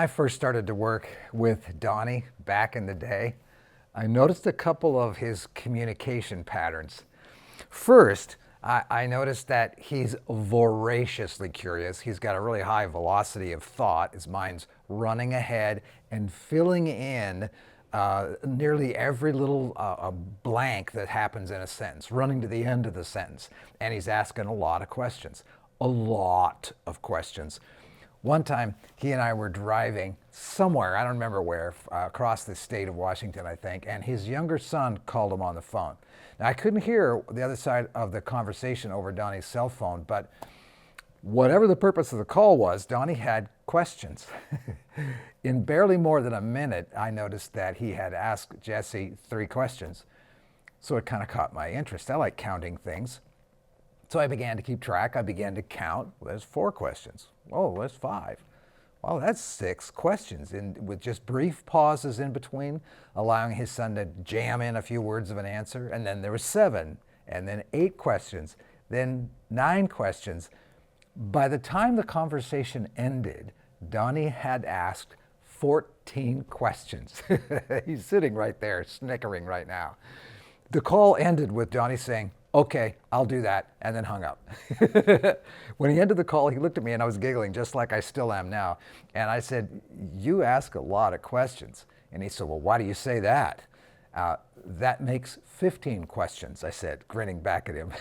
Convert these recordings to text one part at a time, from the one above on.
I first started to work with Donnie back in the day, I noticed a couple of his communication patterns. First, I noticed that he's voraciously curious. He's got a really high velocity of thought. His mind's running ahead and filling in nearly every little blank that happens in a sentence, running to the end of the sentence. And he's asking a lot of questions, a lot of questions. One time, he and I were driving somewhere, I don't remember where, across the state of Washington, I think, and his younger son called him on the phone. Now, I couldn't hear the other side of the conversation over Donnie's cell phone, but whatever the purpose of the call was, Donnie had questions. In barely more than a minute, I noticed that he had asked Jesse 3 questions. So it kind of caught my interest. I like counting things. So I began to keep track. I began to count. Well, there's 4 questions. Oh, there's 5. Well, that's 6 questions, and with just brief pauses in between, allowing his son to jam in a few words of an answer. And then there were 7, and then 8 questions, then 9 questions. By the time the conversation ended, Donnie had asked 14 questions. He's sitting right there, snickering right now. The call ended with Donnie saying, "Okay, I'll do that," and then hung up. When he ended the call, he looked at me and I was giggling just like I still am now. And I said, "You ask a lot of questions." And he said, "Well, why do you say that?" "That makes 15 questions," I said, grinning back at him.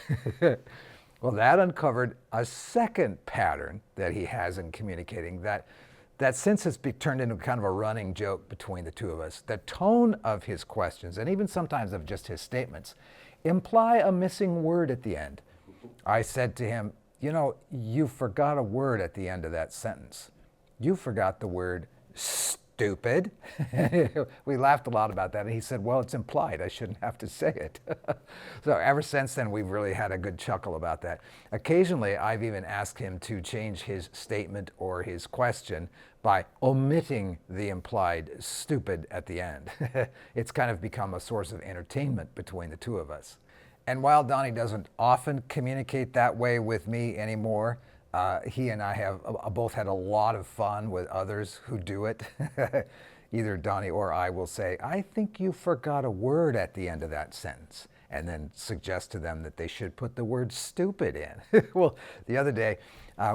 Well, that uncovered a second pattern that he has in communicating that since has turned into kind of a running joke between the two of us. The tone of his questions, and even sometimes of just his statements, imply a missing word at the end. I said to him, "You forgot a word at the end of that sentence. You forgot the word stupid." We laughed a lot about that, and he said, "Well, it's implied. I shouldn't have to say it." So ever since then, we've really had a good chuckle about that. Occasionally, I've even asked him to change his statement or his question by omitting the implied stupid at the end. It's kind of become a source of entertainment between the two of us. And while Donnie doesn't often communicate that way with me anymore, he and I have both had a lot of fun with others who do it. Either Donnie or I will say, "I think you forgot a word at the end of that sentence," and then suggest to them that they should put the word stupid in. Well, the other day,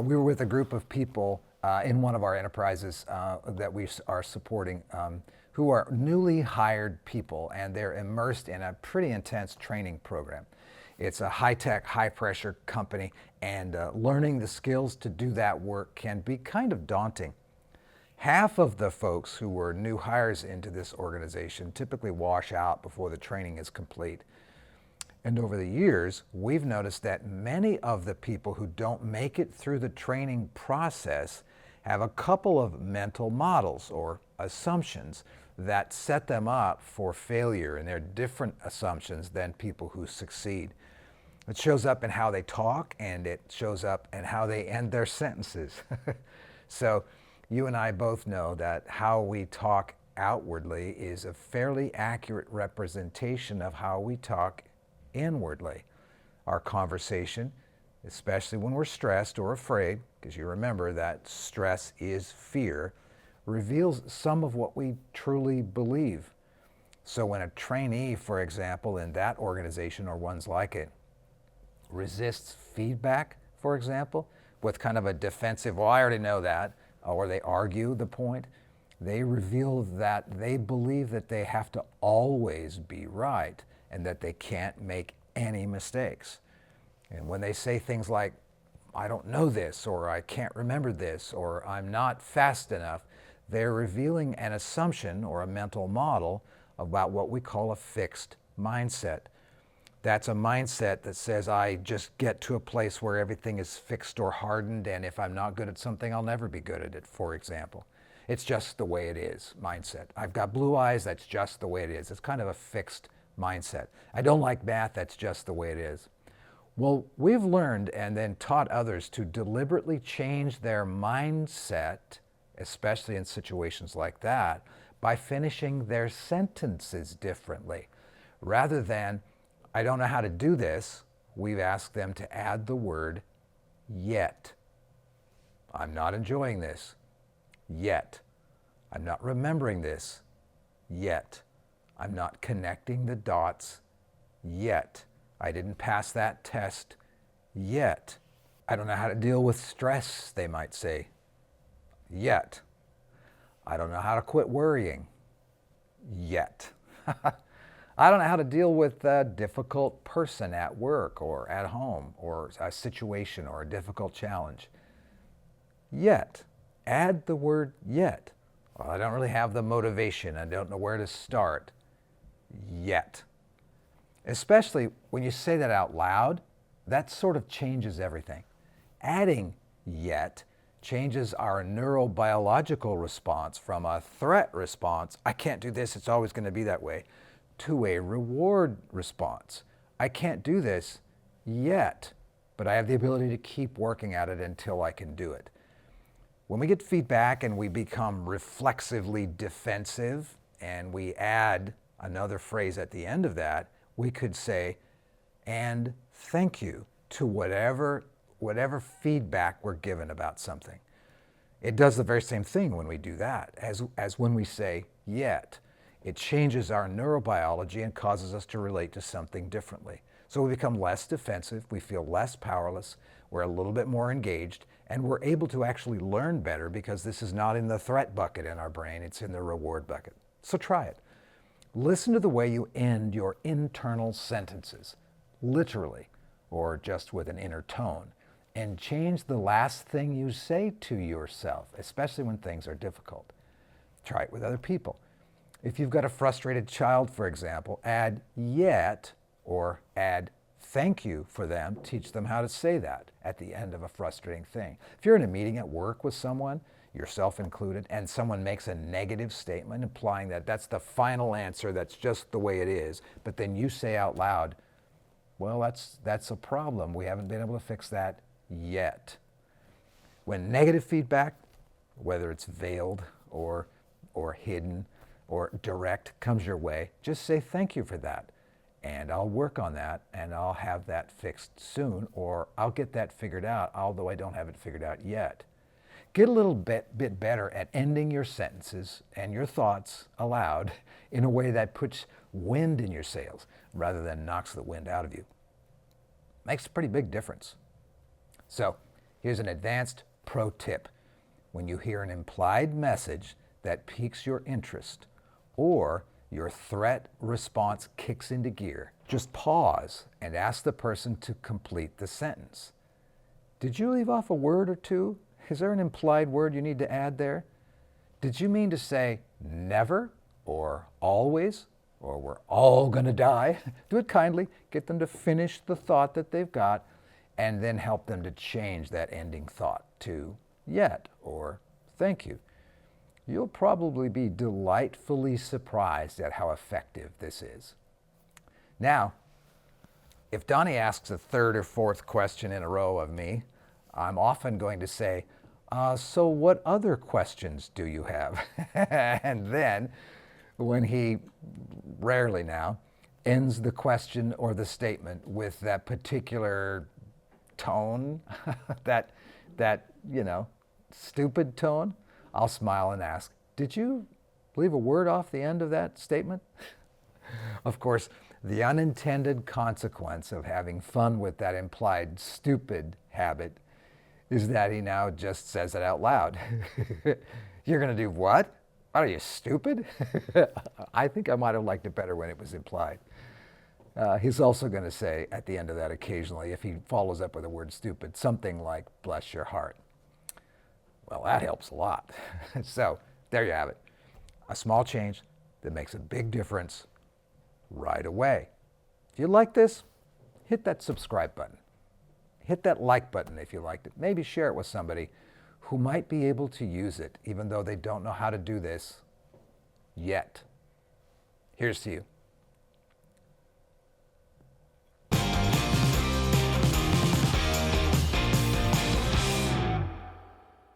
we were with a group of people in one of our enterprises that we are supporting who are newly hired people, and they're immersed in a pretty intense training program. It's a high-tech, high-pressure company, and learning the skills to do that work can be kind of daunting. Half of the folks who were new hires into this organization typically wash out before the training is complete. And over the years, we've noticed that many of the people who don't make it through the training process have a couple of mental models or assumptions that set them up for failure, and they're different assumptions than people who succeed. It shows up in how they talk, and it shows up in how they end their sentences. So you and I both know that how we talk outwardly is a fairly accurate representation of how we talk inwardly. Our conversation, especially when we're stressed or afraid, because you remember that stress is fear, reveals some of what we truly believe. So when a trainee, for example, in that organization or ones like it, resists feedback, for example, with kind of a defensive, "Well, I already know that," or they argue the point, they reveal that they believe that they have to always be right and that they can't make any mistakes. And when they say things like, "I don't know this," or "I can't remember this," or "I'm not fast enough," they're revealing an assumption or a mental model about what we call a fixed mindset. That's a mindset that says, "I just get to a place where everything is fixed or hardened, and if I'm not good at something, I'll never be good at it," for example. It's just the way it is mindset. "I've got blue eyes, that's just the way it is." It's kind of a fixed mindset. "I don't like math, that's just the way it is." Well, we've learned and then taught others to deliberately change their mindset, especially in situations like that, by finishing their sentences differently. Rather than, "I don't know how to do this," we've asked them to add the word "yet." "I'm not enjoying this yet." I'm not remembering this yet. I'm not connecting the dots yet. I didn't pass that test yet. I don't know how to deal with stress, they might say, yet. I don't know how to quit worrying yet. I don't know how to deal with a difficult person at work or at home or a situation or a difficult challenge yet. Add the word yet. Well, I don't really have the motivation. I don't know where to start yet. Especially when you say that out loud, that sort of changes everything. Adding yet changes our neurobiological response from a threat response, I can't do this, it's always going to be that way, to a reward response. I can't do this yet, but I have the ability to keep working at it until I can do it. When we get feedback and we become reflexively defensive and we add another phrase at the end of that, we could say, and thank you to whatever feedback we're given about something. It does the very same thing when we do that as when we say yet. It changes our neurobiology and causes us to relate to something differently. So we become less defensive, we feel less powerless, we're a little bit more engaged, and we're able to actually learn better because this is not in the threat bucket in our brain, it's in the reward bucket. So try it. Listen to the way you end your internal sentences, literally, or just with an inner tone, and change the last thing you say to yourself, especially when things are difficult. Try it with other people. If you've got a frustrated child, for example, add yet or add thank you for them. Teach them how to say that at the end of a frustrating thing. If you're in a meeting at work with someone, yourself included, and someone makes a negative statement implying that that's the final answer, that's just the way it is, but then you say out loud, well, that's a problem. We haven't been able to fix that yet. When negative feedback, whether it's veiled or hidden or direct, comes your way, just say thank you for that. And I'll work on that and I'll have that fixed soon, or I'll get that figured out, although I don't have it figured out yet. Get a little bit better at ending your sentences and your thoughts aloud in a way that puts wind in your sails rather than knocks the wind out of you. Makes a pretty big difference. So here's an advanced pro tip. When you hear an implied message that piques your interest or your threat response kicks into gear, just pause and ask the person to complete the sentence. Did you leave off a word or two? Is there an implied word you need to add there? Did you mean to say never or always or we're all going to die? Do it kindly. Get them to finish the thought that they've got and then help them to change that ending thought to yet or thank you. You'll probably be delightfully surprised at how effective this is. Now, if Donnie asks a third or fourth question in a row of me, I'm often going to say, so what other questions do you have? And then, when he, rarely now, ends the question or the statement with that particular tone, that stupid tone, I'll smile and ask, did you leave a word off the end of that statement? Of course, the unintended consequence of having fun with that implied stupid habit is that he now just says it out loud. You're going to do what? Are you stupid? I think I might have liked it better when it was implied. He's also going to say at the end of that occasionally, if he follows up with the word stupid, something like, bless your heart. Well, that helps a lot. So there you have it. A small change that makes a big difference right away. If you like this, hit that subscribe button. Hit that like button if you liked it. Maybe share it with somebody who might be able to use it, even though they don't know how to do this yet. Here's to you.